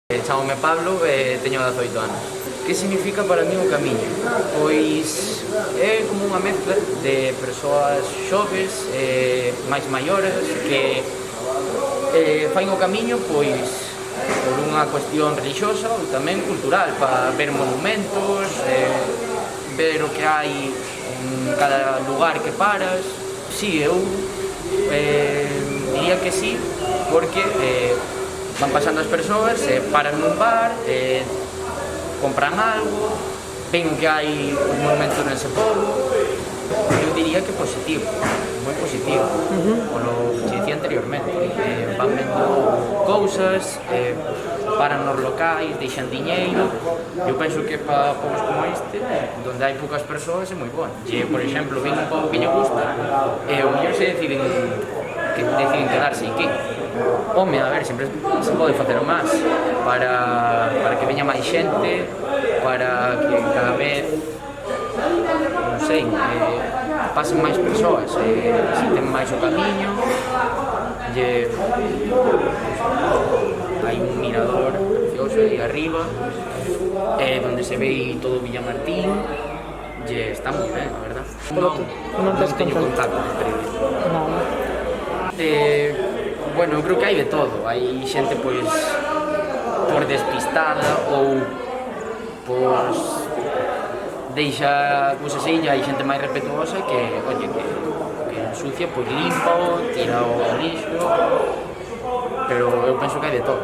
Chámome Pablo e teño 18 anos. Que significa para mí o camiño? Pois é como unha mezcla de persoas xoves e máis maiores que fain o camiño pois por unha cuestión religiosa ou tamén cultural, para ver monumentos, ver o que hai en cada lugar que paras. Si, eu diría que sí, porque van pasando as persoas, paran nun bar, compran algo, ven que hai un monumento nese pobo. Eu diría que positivo, moi positivo, polo que dicía anteriormente. Van vendo cousas, paran nos locais, deixan diñeiro. Eu penso que para povos como este, donde hai poucas persoas, é moi bon. Por exemplo, ven un pobo que lle gusta, e o mellor se deciden quedarse aquí. Home, a ver, sempre se pode facer máis para que veña máis xente, para que cada vez, non sei, pasen máis persoas, sinten máis o camiño. Hai un mirador precioso aí arriba, donde se ve todo Villamartín, está moi ben, a verdad. Non teño contacto previo. Bueno, eu creo que hai de todo. Hai xente pois por despistada ou pois deixa cousas aí, hai xente máis respetuosa que, oye, que ensucia, pois limpa, tira o lixo, pero eu penso que hai de todo.